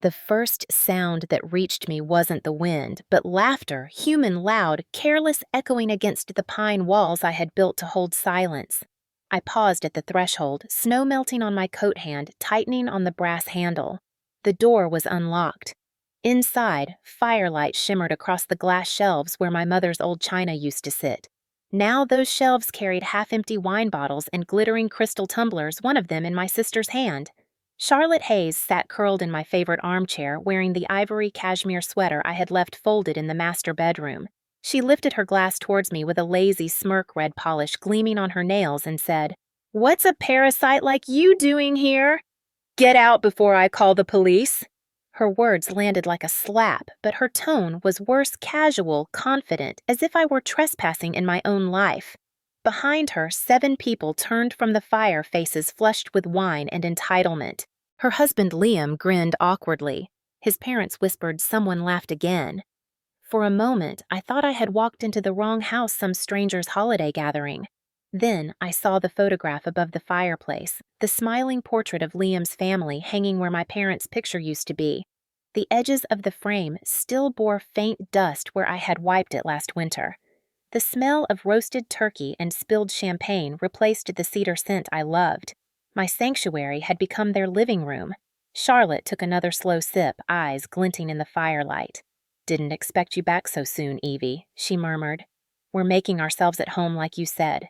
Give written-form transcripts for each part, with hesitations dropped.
The first sound that reached me wasn't the wind, but laughter, human loud, careless echoing against the pine walls I had built to hold silence. I paused at the threshold, snow melting on my coat hand, tightening on the brass handle. The door was unlocked. Inside, firelight shimmered across the glass shelves where my mother's old china used to sit. Now those shelves carried half-empty wine bottles and glittering crystal tumblers, one of them in my sister's hand. Charlotte Hayes sat curled in my favorite armchair, wearing the ivory cashmere sweater I had left folded in the master bedroom. She lifted her glass towards me with a lazy smirk, red polish gleaming on her nails, and said, "What's a parasite like you doing here? Get out before I call the police." Her words landed like a slap, but her tone was worse, casual, confident, as if I were trespassing in my own life. Behind her, 7 people turned from the fire, faces flushed with wine and entitlement. Her husband Liam grinned awkwardly. His parents whispered someone laughed again. For a moment, I thought I had walked into the wrong house, some stranger's holiday gathering. Then I saw the photograph above the fireplace, the smiling portrait of Liam's family hanging where my parents' picture used to be. The edges of the frame still bore faint dust where I had wiped it last winter. The smell of roasted turkey and spilled champagne replaced the cedar scent I loved. My sanctuary had become their living room. Charlotte took another slow sip, eyes glinting in the firelight. "Didn't expect you back so soon, Evie," she murmured. "We're making ourselves at home like you said."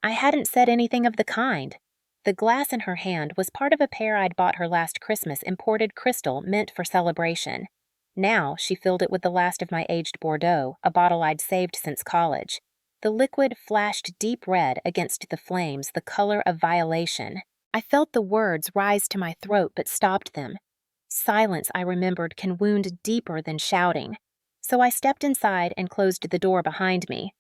I hadn't said anything of the kind. The glass in her hand was part of a pair I'd bought her last Christmas, imported crystal meant for celebration. Now she filled it with the last of my aged Bordeaux, a bottle I'd saved since college. The liquid flashed deep red against the flames, the color of violation. I felt the words rise to my throat but stopped them. Silence, I remembered, can wound deeper than shouting. So I stepped inside and closed the door behind me.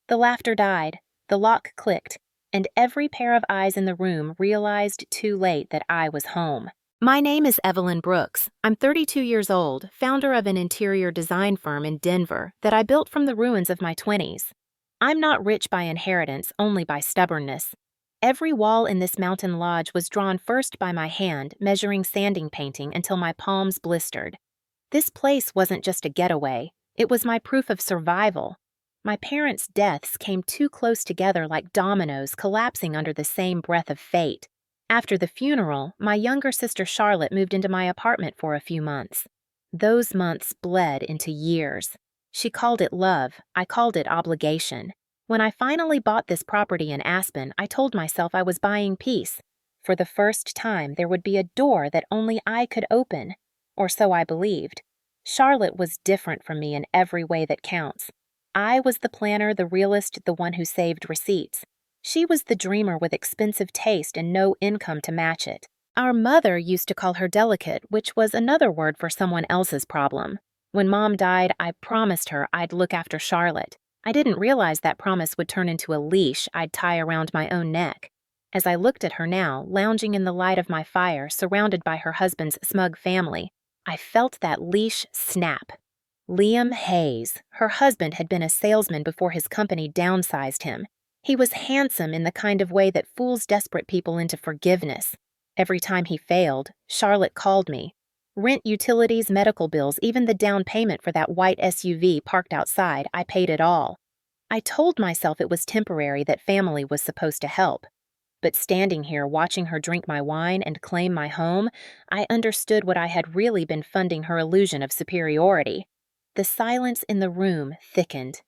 The laughter died, the lock clicked, and every pair of eyes in the room realized too late that I was home. My name is Evelyn Brooks. I'm 32 years old, founder of an interior design firm in Denver that I built from the ruins of my 20s. I'm not rich by inheritance, only by stubbornness. Every wall in this mountain lodge was drawn first by my hand, measuring sanding painting until my palms blistered. This place wasn't just a getaway. It was my proof of survival. My parents' deaths came too close together like dominoes collapsing under the same breath of fate. After the funeral, my younger sister Charlotte moved into my apartment for a few months. Those months bled into years. She called it love, I called it obligation. When I finally bought this property in Aspen, I told myself I was buying peace. For the first time, there would be a door that only I could open. Or so I believed. Charlotte was different from me in every way that counts. I was the planner, the realist, the one who saved receipts. She was the dreamer with expensive taste and no income to match it. Our mother used to call her delicate, which was another word for someone else's problem. When Mom died, I promised her I'd look after Charlotte. I didn't realize that promise would turn into a leash I'd tie around my own neck. As I looked at her now, lounging in the light of my fire, surrounded by her husband's smug family, I felt that leash snap. Liam Hayes, her husband, had been a salesman before his company downsized him. He was handsome in the kind of way that fools desperate people into forgiveness. Every time he failed, Charlotte called me. Rent, utilities, medical bills, even the down payment for that white SUV parked outside, I paid it all. I told myself it was temporary, that family was supposed to help. But standing here watching her drink my wine and claim my home, I understood what I had really been funding her illusion of superiority. The silence in the room thickened.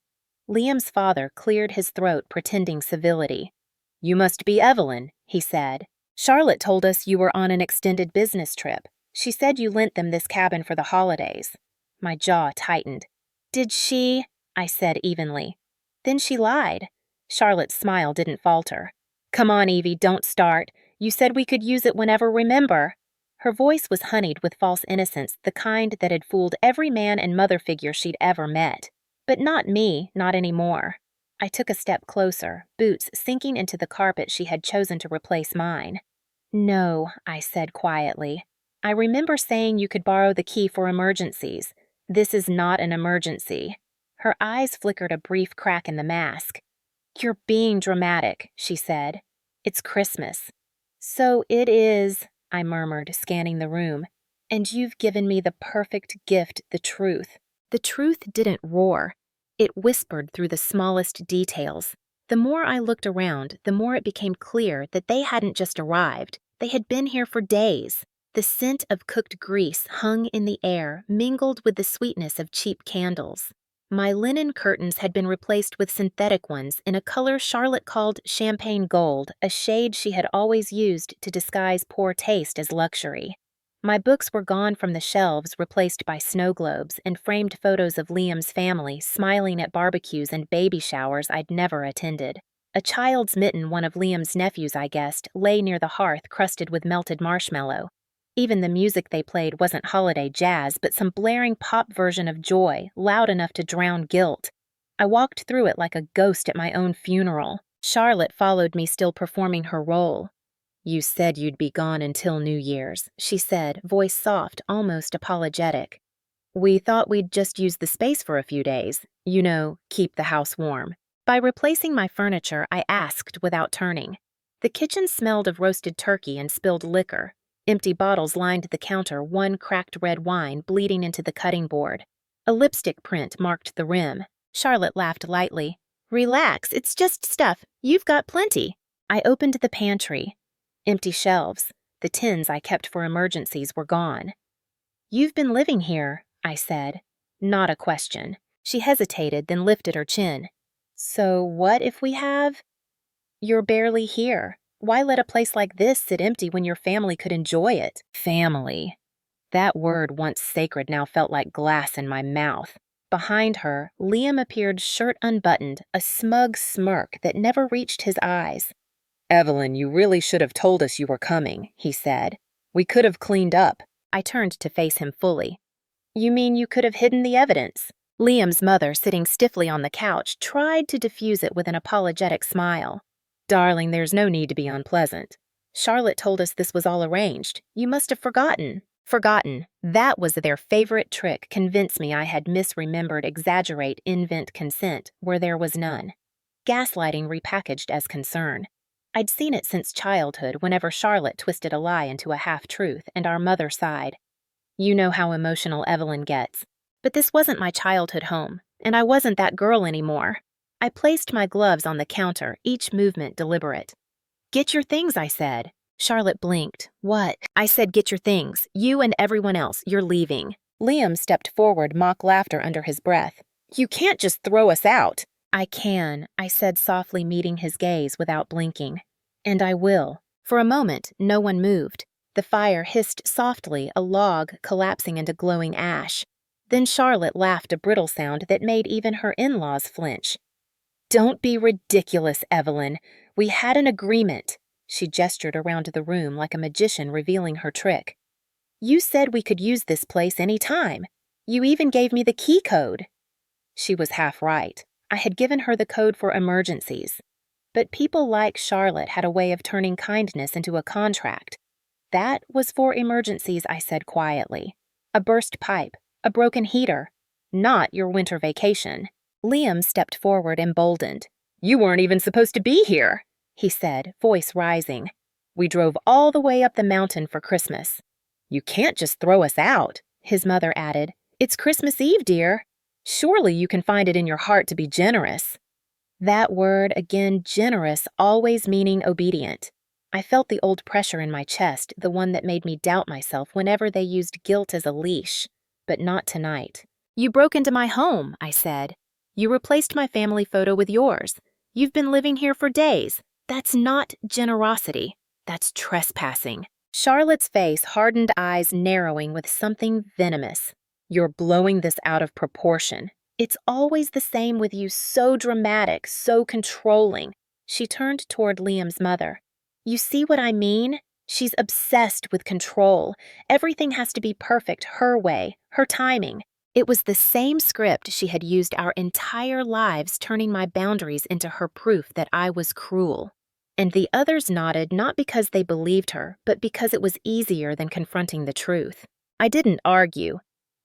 Liam's father cleared his throat, pretending civility. "You must be Evelyn," he said. "Charlotte told us you were on an extended business trip. She said you lent them this cabin for the holidays." My jaw tightened. "Did she?" I said evenly. "Then she lied." Charlotte's smile didn't falter. "Come on, Evie, don't start. You said we could use it whenever, remember?" Her voice was honeyed with false innocence, the kind that had fooled every man and mother figure she'd ever met. But not me, not anymore. I took a step closer, boots sinking into the carpet she had chosen to replace mine. "No," I said quietly. "I remember saying you could borrow the key for emergencies. This is not an emergency." Her eyes flickered a brief crack in the mask. "You're being dramatic," she said. "It's Christmas." "So it is," I murmured, scanning the room. And you've given me the perfect gift, the truth. The truth didn't roar. It whispered through the smallest details. The more I looked around, the more it became clear that they hadn't just arrived. They had been here for days. The scent of cooked grease hung in the air, mingled with the sweetness of cheap candles. My linen curtains had been replaced with synthetic ones in a color Charlotte called champagne gold, a shade she had always used to disguise poor taste as luxury. My books were gone from the shelves, replaced by snow globes and framed photos of Liam's family smiling at barbecues and baby showers I'd never attended. A child's mitten, one of Liam's nephews, I guessed, lay near the hearth crusted with melted marshmallow. Even the music they played wasn't holiday jazz, but some blaring pop version of Joy, loud enough to drown guilt. I walked through it like a ghost at my own funeral. Charlotte followed me, still performing her role. "You said you'd be gone until New Year's," she said, voice soft, almost apologetic. "We thought we'd just use the space for a few days. You know, keep the house warm." By replacing my furniture, I asked without turning. The kitchen smelled of roasted turkey and spilled liquor. Empty bottles lined the counter, one cracked red wine bleeding into the cutting board. A lipstick print marked the rim. Charlotte laughed lightly. "Relax, it's just stuff. You've got plenty." I opened the pantry. Empty shelves. The tins I kept for emergencies were gone. "You've been living here," I said. Not a question. She hesitated, then lifted her chin. "So what if we have?" "You're barely here. Why let a place like this sit empty when your family could enjoy it?" Family. That word, once sacred, now felt like glass in my mouth. Behind her, Liam appeared, shirt unbuttoned, a smug smirk that never reached his eyes. "Evelyn, you really should have told us you were coming," he said. "We could have cleaned up." I turned to face him fully. "You mean you could have hidden the evidence?" Liam's mother, sitting stiffly on the couch, tried to diffuse it with an apologetic smile. "Darling, there's no need to be unpleasant. Charlotte told us this was all arranged. You must have forgotten." Forgotten. That was their favorite trick, convince me I had misremembered, exaggerate, invent consent, where there was none. Gaslighting repackaged as concern. I'd seen it since childhood, whenever Charlotte twisted a lie into a half-truth, and our mother sighed. You know how emotional Evelyn gets. But this wasn't my childhood home, and I wasn't that girl anymore. I placed my gloves on the counter, each movement deliberate. "Get your things," I said. Charlotte blinked. "What?" I said, "Get your things. You and everyone else, you're leaving." Liam stepped forward, mock laughter under his breath. "You can't just throw us out." "I can," I said softly, meeting his gaze without blinking. "And I will." For a moment, no one moved. The fire hissed softly, a log collapsing into glowing ash. Then Charlotte laughed, a brittle sound that made even her in-laws flinch. "Don't be ridiculous, Evelyn. We had an agreement." She gestured around the room like a magician revealing her trick. "You said we could use this place any time. You even gave me the key code." She was half right. I had given her the code for emergencies. But people like Charlotte had a way of turning kindness into a contract. "That was for emergencies," I said quietly. "A burst pipe, a broken heater, not your winter vacation." Liam stepped forward, emboldened. "You weren't even supposed to be here," he said, voice rising. "We drove all the way up the mountain for Christmas." "You can't just throw us out," his mother added. "It's Christmas Eve, dear. Surely you can find it in your heart to be generous." That word, again, generous, always meaning obedient. I felt the old pressure in my chest, the one that made me doubt myself whenever they used guilt as a leash. But not tonight. "You broke into my home," I said. "You replaced my family photo with yours. You've been living here for days. That's not generosity. That's trespassing." Charlotte's face, hardened eyes narrowing with something venomous. "You're blowing this out of proportion. It's always the same with you, so dramatic, so controlling." She turned toward Liam's mother. "You see what I mean? She's obsessed with control. Everything has to be perfect her way, her timing." It was the same script she had used our entire lives, turning my boundaries into her proof that I was cruel. And the others nodded, not because they believed her, but because it was easier than confronting the truth. I didn't argue.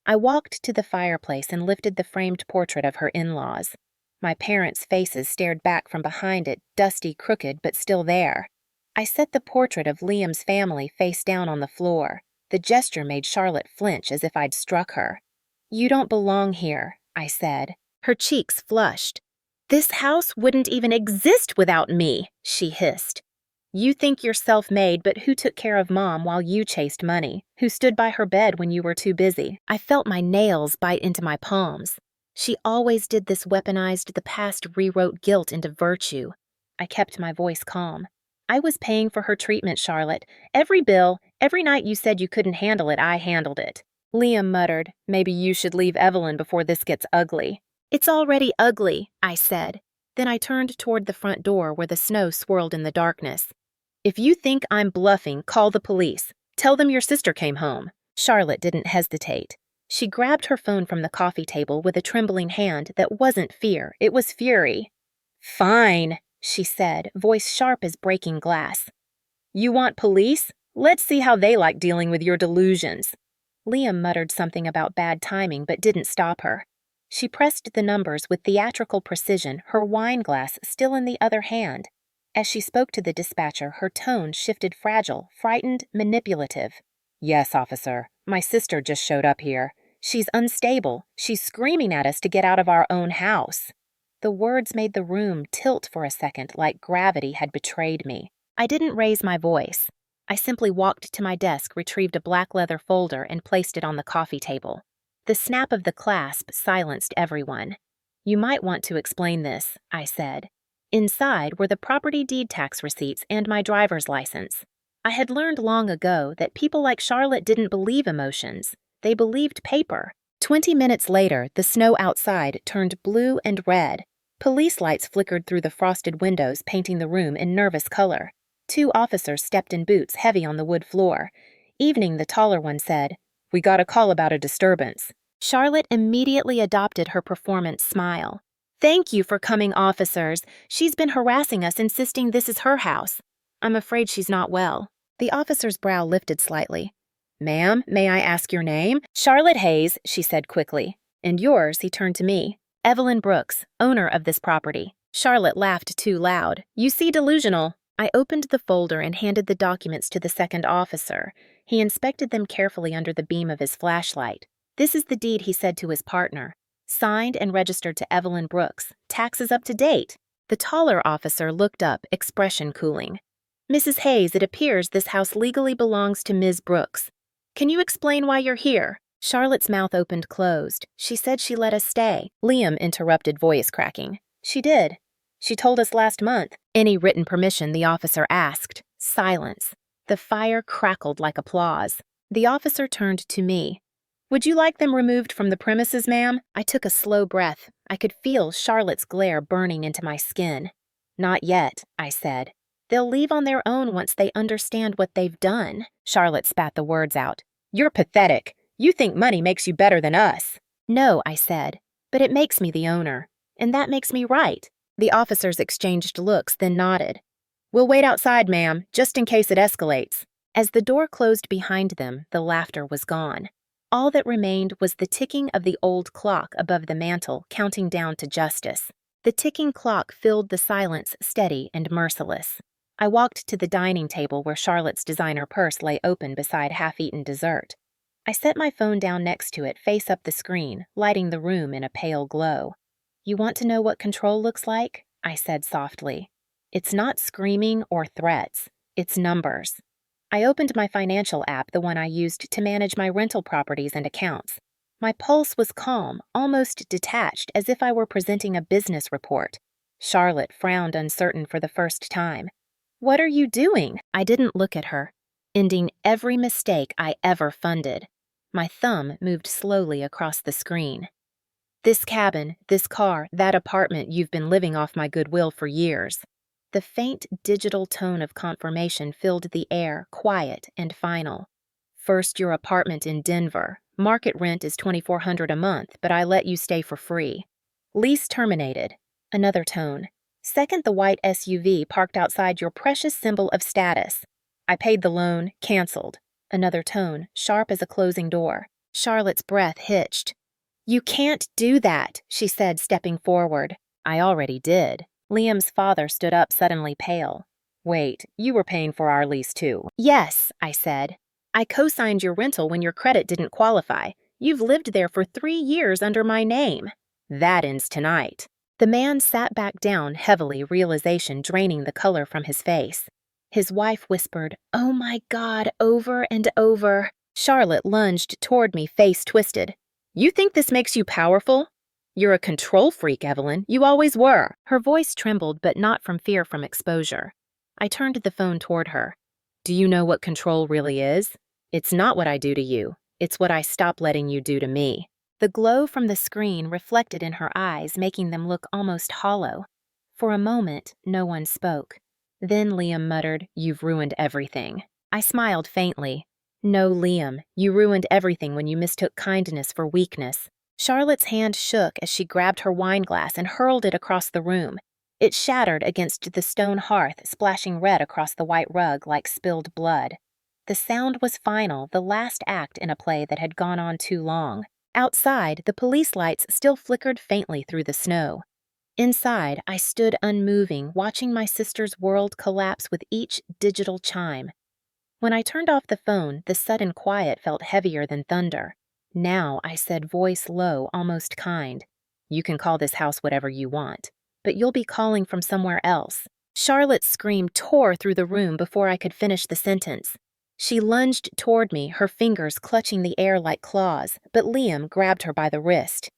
I walked to the fireplace and lifted the framed portrait of her in-laws. My parents' faces stared back from behind it, dusty, crooked, but still there. I set the portrait of Liam's family face down on the floor. The gesture made Charlotte flinch as if I'd struck her. "You don't belong here," I said. Her cheeks flushed. "This house wouldn't even exist without me," she hissed. "You think you're self-made, but who took care of Mom while you chased money? Who stood by her bed when you were too busy?" I felt my nails bite into my palms. She always did this, weaponized the past, rewrote guilt into virtue. I kept my voice calm. "I was paying for her treatment, Charlotte. Every bill, every night you said you couldn't handle it, I handled it." Liam muttered, "Maybe you should leave Evelyn before this gets ugly." "It's already ugly," I said. Then I turned toward the front door where the snow swirled in the darkness. "If you think I'm bluffing, call the police. Tell them your sister came home." Charlotte didn't hesitate. She grabbed her phone from the coffee table with a trembling hand that wasn't fear, it was fury. "Fine," she said, voice sharp as breaking glass. "You want police? Let's see how they like dealing with your delusions." Liam muttered something about bad timing but didn't stop her. She pressed the numbers with theatrical precision, her wine glass still in the other hand. As she spoke to the dispatcher, her tone shifted fragile, frightened, manipulative. "Yes, officer. My sister just showed up here. She's unstable. She's screaming at us to get out of our own house." The words made the room tilt for a second, like gravity had betrayed me. I didn't raise my voice. I simply walked to my desk, retrieved a black leather folder, and placed it on the coffee table. The snap of the clasp silenced everyone. "You might want to explain this," I said. Inside were the property deed tax receipts and my driver's license. I had learned long ago that people like Charlotte didn't believe emotions. They believed paper. 20 minutes later, the snow outside turned blue and red. Police lights flickered through the frosted windows, painting the room in nervous color. 2 officers stepped in boots heavy on the wood floor. Evening, the taller one said, "We got a call about a disturbance." Charlotte immediately adopted her performance smile. "Thank you for coming, officers. She's been harassing us, insisting this is her house. I'm afraid she's not well." The officer's brow lifted slightly. "Ma'am, may I ask your name?" "Charlotte Hayes," she said quickly. "And yours?" He turned to me. "Evelyn Brooks, owner of this property." Charlotte laughed too loud. "You see, delusional." I opened the folder and handed the documents to the second officer. He inspected them carefully under the beam of his flashlight. "This is the deed he said to his partner. Signed and registered to Evelyn Brooks. Taxes up to date." The taller officer looked up, expression cooling. "Mrs. Hayes, it appears this house legally belongs to Ms. Brooks. Can you explain why you're here?" Charlotte's mouth opened closed. "She said she let us stay." Liam interrupted, voice cracking. "She did. She told us last month." "Any written permission?" the officer asked. Silence. The fire crackled like applause. The officer turned to me. "Would you like them removed from the premises, ma'am?" I took a slow breath. I could feel Charlotte's glare burning into my skin. "Not yet," I said. "They'll leave on their own once they understand what they've done." Charlotte spat the words out. "You're pathetic. You think money makes you better than us." "No," I said, "but it makes me the owner. And that makes me right." The officers exchanged looks, then nodded. "We'll wait outside, ma'am, just in case it escalates." As the door closed behind them, the laughter was gone. All that remained was the ticking of the old clock above the mantel, counting down to justice. The ticking clock filled the silence, steady and merciless. I walked to the dining table where Charlotte's designer purse lay open beside half-eaten dessert. I set my phone down next to it, face up the screen, lighting the room in a pale glow. "You want to know what control looks like?" I said softly. "It's not screaming or threats. It's numbers." I opened my financial app, the one I used to manage my rental properties and accounts. My pulse was calm, almost detached, as if I were presenting a business report. Charlotte frowned, uncertain for the first time. "What are you doing?" I didn't look at her. "Ending every mistake I ever funded." My thumb moved slowly across the screen. "This cabin, this car, that apartment, you've been living off my goodwill for years." The faint digital tone of confirmation filled the air, quiet and final. "First, your apartment in Denver. Market rent is $2,400 a month, but I let you stay for free. Lease terminated." Another tone. "Second, the white SUV parked outside your precious symbol of status. I paid the loan, canceled." Another tone, sharp as a closing door. Charlotte's breath hitched. "You can't do that," she said, stepping forward. "I already did." Liam's father stood up, suddenly pale. "Wait, you were paying for our lease too." "Yes," I said. I co-signed your rental when your credit didn't qualify. You've lived there for 3 years under my name. That ends tonight." The man sat back down heavily, realization draining the color from his face. His wife whispered, "Oh my God," over and over. Charlotte lunged toward me, face twisted. "You think this makes you powerful? You're a control freak, Evelyn. You always were." Her voice trembled, but not from fear from exposure. I turned the phone toward her. "Do you know what control really is? It's not what I do to you. It's what I stop letting you do to me." The glow from the screen reflected in her eyes, making them look almost hollow. For a moment, no one spoke. Then Liam muttered, "You've ruined everything." I smiled faintly. "No, Liam, you ruined everything when you mistook kindness for weakness." Charlotte's hand shook as she grabbed her wine glass and hurled it across the room. It shattered against the stone hearth, splashing red across the white rug like spilled blood. The sound was final, the last act in a play that had gone on too long. Outside, the police lights still flickered faintly through the snow. Inside, I stood unmoving, watching my sister's world collapse with each digital chime. When I turned off the phone, the sudden quiet felt heavier than thunder. Now I said, voice low, almost kind, "You can call this house whatever you want, but you'll be calling from somewhere else." Charlotte's scream tore through the room before I could finish the sentence. She lunged toward me, her fingers clutching the air like claws, but Liam grabbed her by the wrist.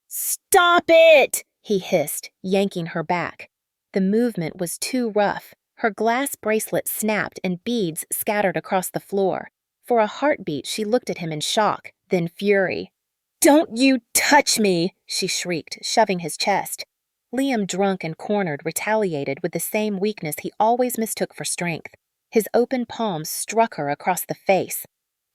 "Stop it!" he hissed, yanking her back. The movement was too rough. Her glass bracelet snapped and beads scattered across the floor. For a heartbeat, she looked at him in shock, then fury. "Don't you touch me!" she shrieked, shoving his chest. Liam, drunk and cornered, retaliated with the same weakness he always mistook for strength. His open palms struck her across the face.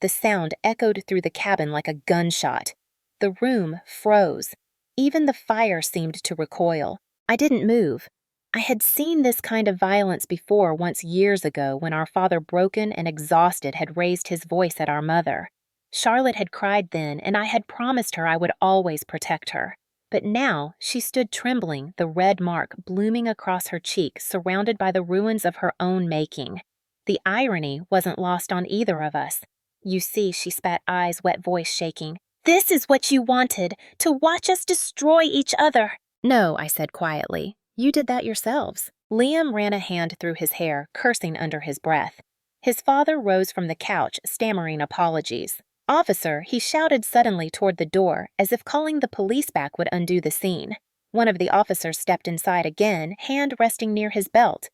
The sound echoed through the cabin like a gunshot. The room froze. Even the fire seemed to recoil. I didn't move. I had seen this kind of violence before once years ago when our father, broken and exhausted, had raised his voice at our mother. Charlotte had cried then, and I had promised her I would always protect her. But now she stood trembling, the red mark blooming across her cheek, surrounded by the ruins of her own making. The irony wasn't lost on either of us. "You see," she spat, eyes wet, voice shaking. "This is what you wanted, to watch us destroy each other." "No," I said quietly. "You did that yourselves." Liam ran a hand through his hair, cursing under his breath. His father rose from the couch, stammering apologies. "Officer," he shouted suddenly toward the door, as if calling the police back would undo the scene. One of the officers stepped inside again, hand resting near his belt.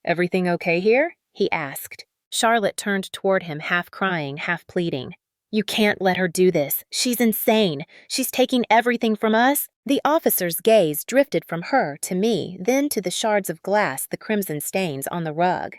"Everything okay here?" he asked. Charlotte turned toward him, half crying, half pleading. "You can't let her do this. She's insane. She's taking everything from us." The officer's gaze drifted from her to me, then to the shards of glass, the crimson stains on the rug.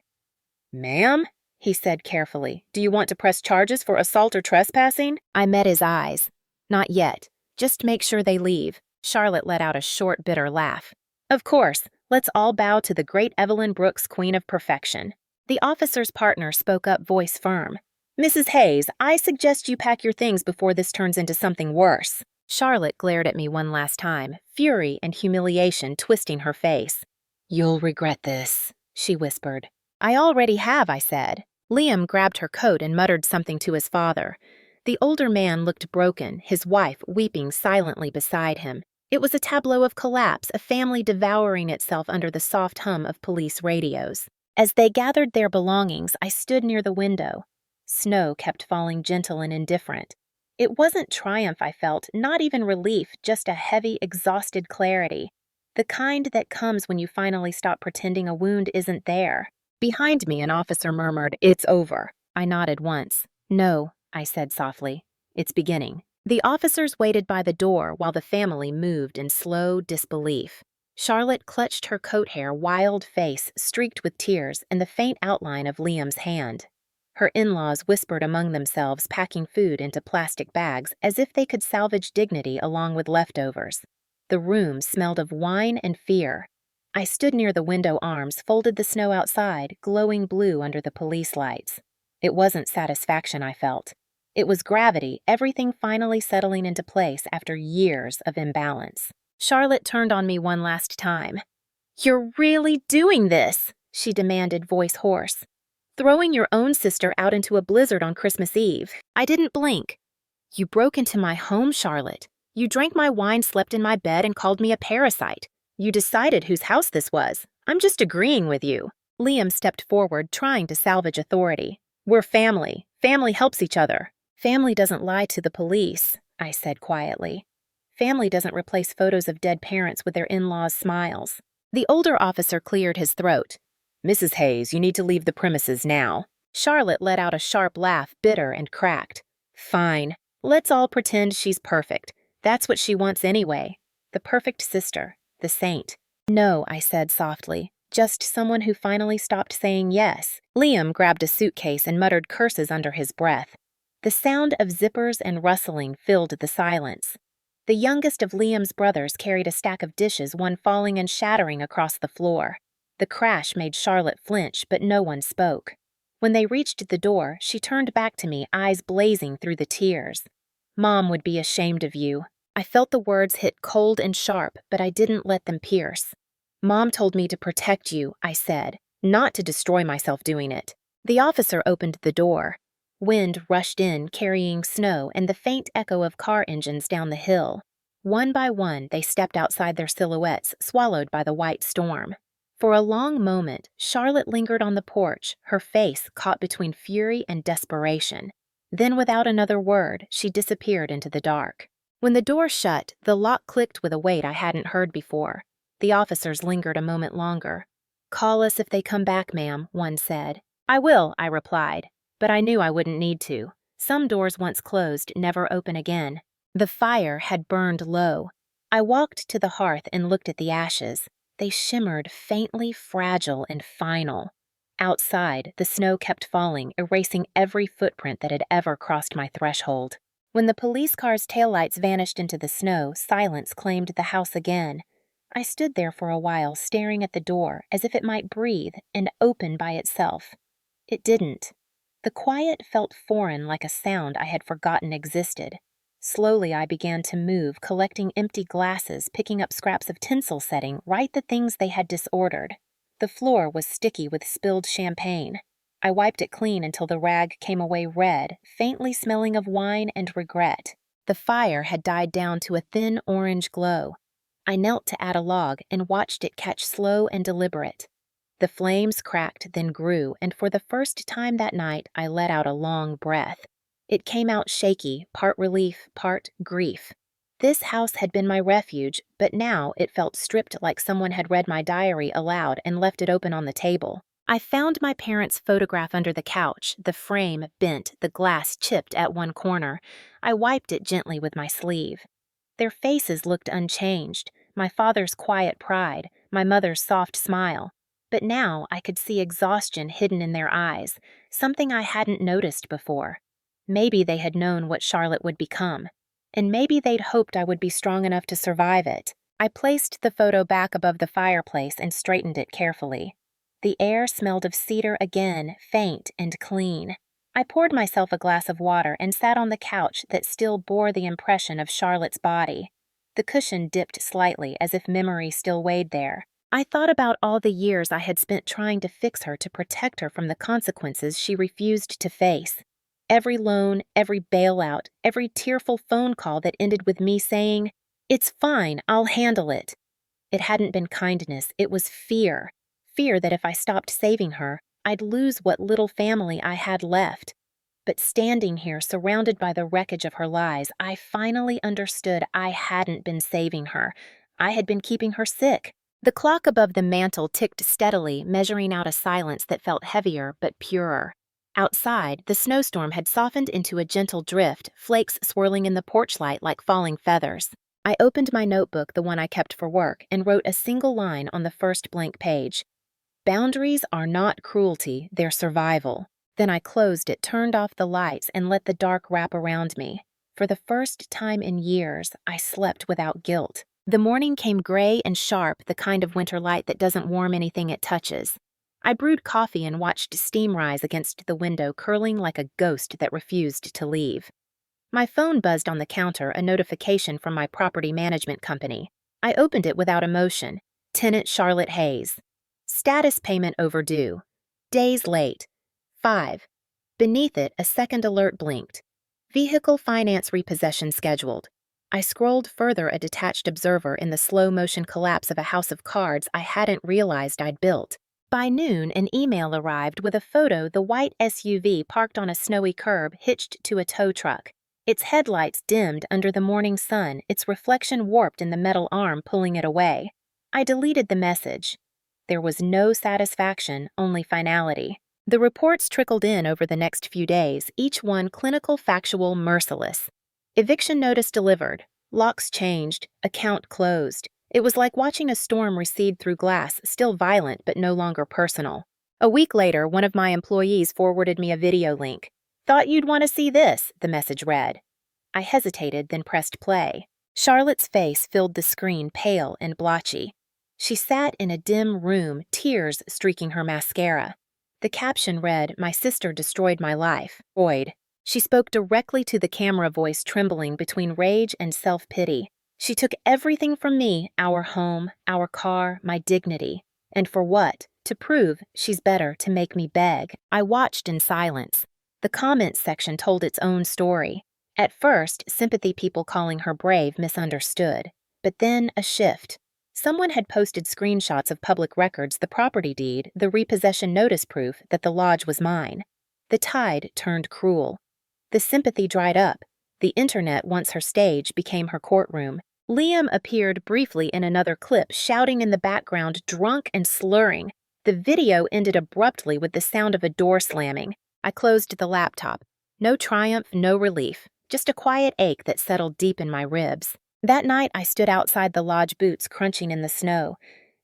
"Ma'am?" he said carefully. "Do you want to press charges for assault or trespassing?" I met his eyes. "Not yet. Just make sure they leave." Charlotte let out a short, bitter laugh. "Of course. Let's all bow to the great Evelyn Brooks, Queen of Perfection." The officer's partner spoke up, voice firm. "Mrs. Hayes, I suggest you pack your things before this turns into something worse." Charlotte glared at me one last time, fury and humiliation twisting her face. "You'll regret this," she whispered. "I already have," I said. Liam grabbed her coat and muttered something to his father. The older man looked broken, his wife weeping silently beside him. It was a tableau of collapse, a family devouring itself under the soft hum of police radios. As they gathered their belongings, I stood near the window. Snow kept falling gentle and indifferent. It wasn't triumph I felt, not even relief, just a heavy, exhausted clarity. The kind that comes when you finally stop pretending a wound isn't there. Behind me, an officer murmured, "It's over." I nodded once. "No," I said softly. "It's beginning." The officers waited by the door while the family moved in slow disbelief. Charlotte clutched her coat hair, wild face streaked with tears, and the faint outline of Liam's hand. Her in-laws whispered among themselves, packing food into plastic bags as if they could salvage dignity along with leftovers. The room smelled of wine and fear. I stood near the window arms, folded the snow outside, glowing blue under the police lights. It wasn't satisfaction I felt. It was gravity, everything finally settling into place after years of imbalance. Charlotte turned on me one last time. "You're really doing this?" she demanded, voice hoarse. Throwing your own sister out into a blizzard on Christmas Eve. I didn't blink. You broke into my home, Charlotte. You drank my wine, slept in my bed, and called me a parasite. You decided whose house this was. I'm just agreeing with you. Liam stepped forward, trying to salvage authority. We're family. Family helps each other. Family doesn't lie to the police, I said quietly. Family doesn't replace photos of dead parents with their in-laws' smiles. The older officer cleared his throat. Mrs. Hayes, you need to leave the premises now. Charlotte let out a sharp laugh, bitter and cracked. Fine. Let's all pretend she's perfect. That's what she wants anyway. The perfect sister. The saint. No, I said softly. Just someone who finally stopped saying yes. Liam grabbed a suitcase and muttered curses under his breath. The sound of zippers and rustling filled the silence. The youngest of Liam's brothers carried a stack of dishes, one falling and shattering across the floor. The crash made Charlotte flinch, but no one spoke. When they reached the door, she turned back to me, eyes blazing through the tears. Mom would be ashamed of you. I felt the words hit cold and sharp, but I didn't let them pierce. Mom told me to protect you, I said, not to destroy myself doing it. The officer opened the door. Wind rushed in, carrying snow and the faint echo of car engines down the hill. One by one, they stepped outside their silhouettes, swallowed by the white storm. For a long moment, Charlotte lingered on the porch, her face caught between fury and desperation. Then, without another word, she disappeared into the dark. When the door shut, the lock clicked with a weight I hadn't heard before. The officers lingered a moment longer. Call us if they come back, ma'am, one said. I will, I replied, but I knew I wouldn't need to. Some doors once closed never open again. The fire had burned low. I walked to the hearth and looked at the ashes. They shimmered faintly fragile and final. Outside, the snow kept falling, erasing every footprint that had ever crossed my threshold. When the police car's taillights vanished into the snow, silence claimed the house again. I stood there for a while, staring at the door, as if it might breathe and open by itself. It didn't. The quiet felt foreign, like a sound I had forgotten existed. Slowly I began to move, collecting empty glasses, picking up scraps of tinsel setting, right the things they had disordered. The floor was sticky with spilled champagne. I wiped it clean until the rag came away red, faintly smelling of wine and regret. The fire had died down to a thin orange glow. I knelt to add a log and watched it catch slow and deliberate. The flames cracked, then grew, and for the first time that night I let out a long breath. It came out shaky, part relief, part grief. This house had been my refuge, but now it felt stripped, like someone had read my diary aloud and left it open on the table. I found my parents' photograph under the couch, the frame bent, the glass chipped at one corner. I wiped it gently with my sleeve. Their faces looked unchanged, my father's quiet pride, my mother's soft smile. But now I could see exhaustion hidden in their eyes, something I hadn't noticed before. Maybe they had known what Charlotte would become, and maybe they'd hoped I would be strong enough to survive it. I placed the photo back above the fireplace and straightened it carefully. The air smelled of cedar again, faint and clean. I poured myself a glass of water and sat on the couch that still bore the impression of Charlotte's body. The cushion dipped slightly as if memory still weighed there. I thought about all the years I had spent trying to fix her, to protect her from the consequences she refused to face. Every loan, every bailout, every tearful phone call that ended with me saying, "It's fine, I'll handle it." It hadn't been kindness, it was fear. Fear that if I stopped saving her, I'd lose what little family I had left. But standing here, surrounded by the wreckage of her lies, I finally understood I hadn't been saving her. I had been keeping her sick. The clock above the mantel ticked steadily, measuring out a silence that felt heavier but purer. Outside, the snowstorm had softened into a gentle drift, flakes swirling in the porch light like falling feathers. I opened my notebook, the one I kept for work, and wrote a single line on the first blank page. Boundaries are not cruelty, they're survival. Then I closed it, turned off the lights, and let the dark wrap around me. For the first time in years, I slept without guilt. The morning came gray and sharp, the kind of winter light that doesn't warm anything it touches. I brewed coffee and watched steam rise against the window, curling like a ghost that refused to leave. My phone buzzed on the counter, a notification from my property management company. I opened it without emotion. Tenant Charlotte Hayes. Status payment overdue. Days late. 5. Beneath it, a second alert blinked. Vehicle finance repossession scheduled. I scrolled further, a detached observer in the slow-motion collapse of a house of cards I hadn't realized I'd built. By noon, an email arrived with a photo the white SUV parked on a snowy curb hitched to a tow truck. Its headlights dimmed under the morning sun, its reflection warped in the metal arm pulling it away. I deleted the message. There was no satisfaction, only finality. The reports trickled in over the next few days, each one clinical, factual, merciless. Eviction notice delivered. Locks changed. Account closed. It was like watching a storm recede through glass, still violent but no longer personal. A week later, one of my employees forwarded me a video link. "Thought you'd want to see this," the message read. I hesitated, then pressed play. Charlotte's face filled the screen, pale and blotchy. She sat in a dim room, tears streaking her mascara. The caption read, "My sister destroyed my life. Void." She spoke directly to the camera, voice trembling between rage and self-pity. She took everything from me, our home, our car, my dignity. And for what? To prove she's better, to make me beg. I watched in silence. The comments section told its own story. At first, sympathy people calling her brave misunderstood. But then a shift. Someone had posted screenshots of public records, the property deed, the repossession notice proof that the lodge was mine. The tide turned cruel. The sympathy dried up. The internet, once her stage, became her courtroom. Liam appeared briefly in another clip, shouting in the background, drunk and slurring. The video ended abruptly with the sound of a door slamming. I closed the laptop. No triumph, no relief, just a quiet ache that settled deep in my ribs. That night, I stood outside the lodge, boots crunching in the snow.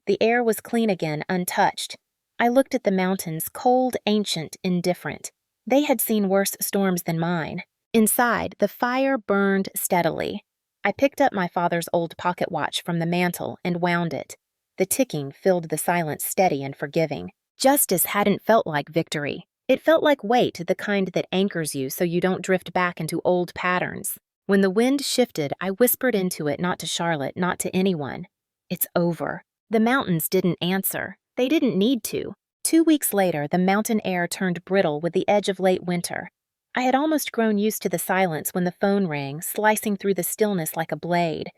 The air was clean again, untouched. I looked at the mountains, cold, ancient, indifferent. They had seen worse storms than mine. Inside, the fire burned steadily. I picked up my father's old pocket watch from the mantel and wound it. The ticking filled the silence, steady and forgiving. Justice hadn't felt like victory. It felt like weight, the kind that anchors you so you don't drift back into old patterns. When the wind shifted, I whispered into it, not to Charlotte, not to anyone. "It's over." The mountains didn't answer. They didn't need to. 2 weeks later, the mountain air turned brittle with the edge of late winter. I had almost grown used to the silence when the phone rang, slicing through the stillness like a blade.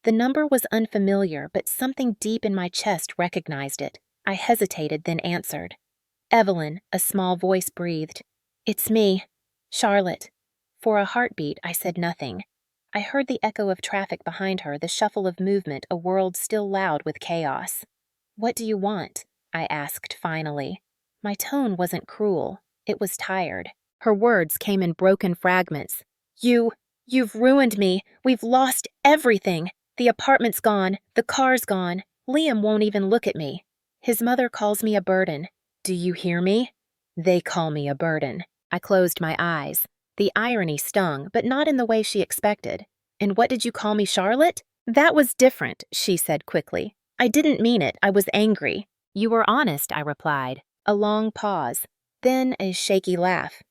The number was unfamiliar, but something deep in my chest recognized it. I hesitated, then answered. "Evelyn," a small voice breathed. "It's me, Charlotte." For a heartbeat, I said nothing. I heard the echo of traffic behind her, the shuffle of movement, a world still loud with chaos. "What do you want?" I asked finally. My tone wasn't cruel. It was tired. Her words came in broken fragments. You've ruined me. We've lost everything. The apartment's gone. The car's gone. Liam won't even look at me. His mother calls me a burden. Do you hear me? They call me a burden." I closed my eyes. The irony stung, but not in the way she expected. "And what did you call me, Charlotte?" "That was different," she said quickly. "I didn't mean it. I was angry." "You were honest," I replied. A long pause. Then a shaky laugh.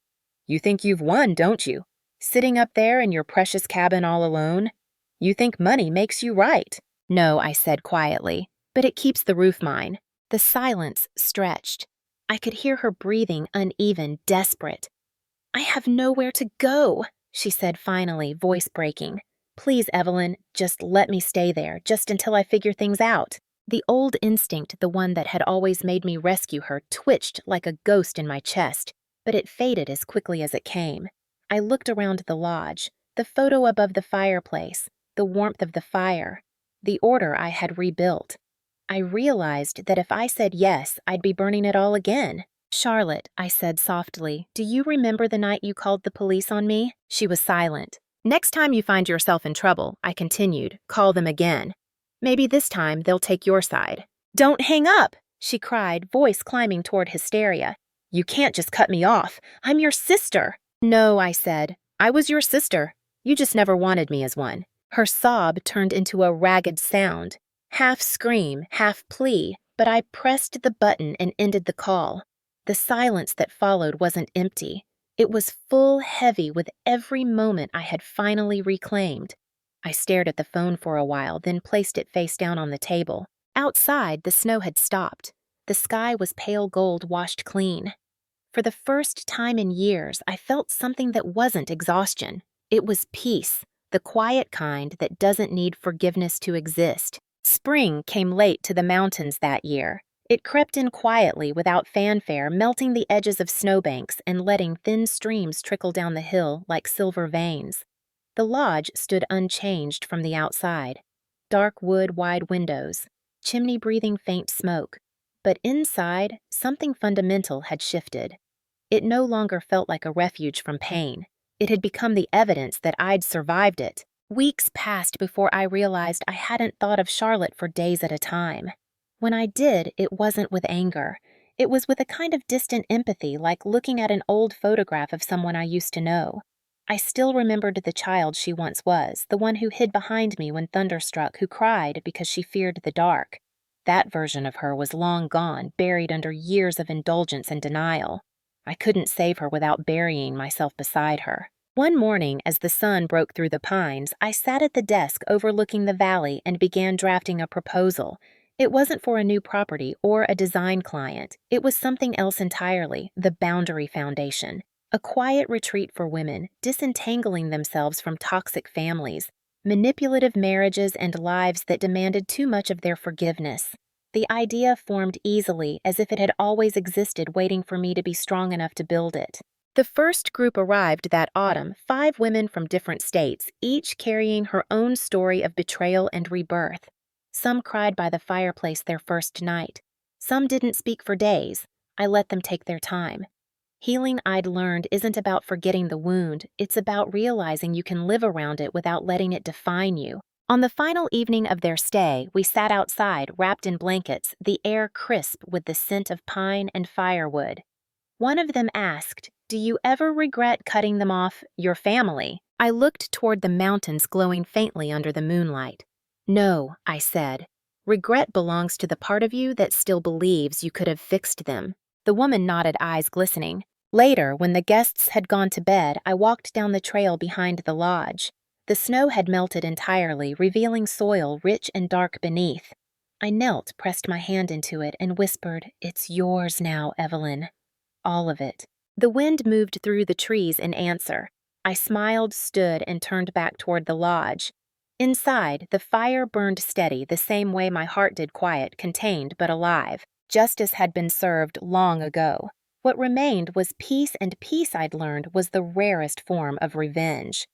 "You think you've won, don't you? Sitting up there in your precious cabin all alone? You think money makes you right." "No," I said quietly, "but it keeps the roof mine." The silence stretched. I could hear her breathing, uneven, desperate. "I have nowhere to go," she said finally, voice breaking. "Please, Evelyn, just let me stay there, just until I figure things out." The old instinct, the one that had always made me rescue her, twitched like a ghost in my chest, but it faded as quickly as it came. I looked around the lodge, the photo above the fireplace, the warmth of the fire, the order I had rebuilt. I realized that if I said yes, I'd be burning it all again. "Charlotte," I said softly, "do you remember the night you called the police on me?" She was silent. "Next time you find yourself in trouble," I continued, "call them again. Maybe this time they'll take your side." "Don't hang up," she cried, voice climbing toward hysteria. "You can't just cut me off. I'm your sister." "No," I said. "I was your sister. You just never wanted me as one." Her sob turned into a ragged sound, half scream, half plea, but I pressed the button and ended the call. The silence that followed wasn't empty. It was full, heavy with every moment I had finally reclaimed. I stared at the phone for a while, then placed it face down on the table. Outside, the snow had stopped. The sky was pale gold, washed clean. For the first time in years, I felt something that wasn't exhaustion. It was peace, the quiet kind that doesn't need forgiveness to exist. Spring came late to the mountains that year. It crept in quietly without fanfare, melting the edges of snowbanks and letting thin streams trickle down the hill like silver veins. The lodge stood unchanged from the outside. Dark wood, wide windows, chimney breathing faint smoke. But inside, something fundamental had shifted. It no longer felt like a refuge from pain. It had become the evidence that I'd survived it. Weeks passed before I realized I hadn't thought of Charlotte for days at a time. When I did, it wasn't with anger. It was with a kind of distant empathy, like looking at an old photograph of someone I used to know. I still remembered the child she once was, the one who hid behind me when thunder struck, who cried because she feared the dark. That version of her was long gone, buried under years of indulgence and denial. I couldn't save her without burying myself beside her. One morning, as the sun broke through the pines, I sat at the desk overlooking the valley and began drafting a proposal. It wasn't for a new property or a design client. It was something else entirely, the Boundary Foundation. A quiet retreat for women, disentangling themselves from toxic families, manipulative marriages, and lives that demanded too much of their forgiveness. The idea formed easily, as if it had always existed, waiting for me to be strong enough to build it. The first group arrived that autumn, 5 women from different states, each carrying her own story of betrayal and rebirth. Some cried by the fireplace their first night. Some didn't speak for days. I let them take their time. Healing, I'd learned, isn't about forgetting the wound. It's about realizing you can live around it without letting it define you. On the final evening of their stay, we sat outside, wrapped in blankets, the air crisp with the scent of pine and firewood. One of them asked, "Do you ever regret cutting them off, your family?" I looked toward the mountains glowing faintly under the moonlight. "No," I said. "Regret belongs to the part of you that still believes you could have fixed them." The woman nodded, eyes glistening. Later, when the guests had gone to bed, I walked down the trail behind the lodge. The snow had melted entirely, revealing soil rich and dark beneath. I knelt, pressed my hand into it, and whispered, "It's yours now, Evelyn. All of it." The wind moved through the trees in answer. I smiled, stood, and turned back toward the lodge. Inside, the fire burned steady, the same way my heart did, quiet, contained, but alive. Justice had been served long ago. What remained was peace, and peace, I'd learned, was the rarest form of revenge.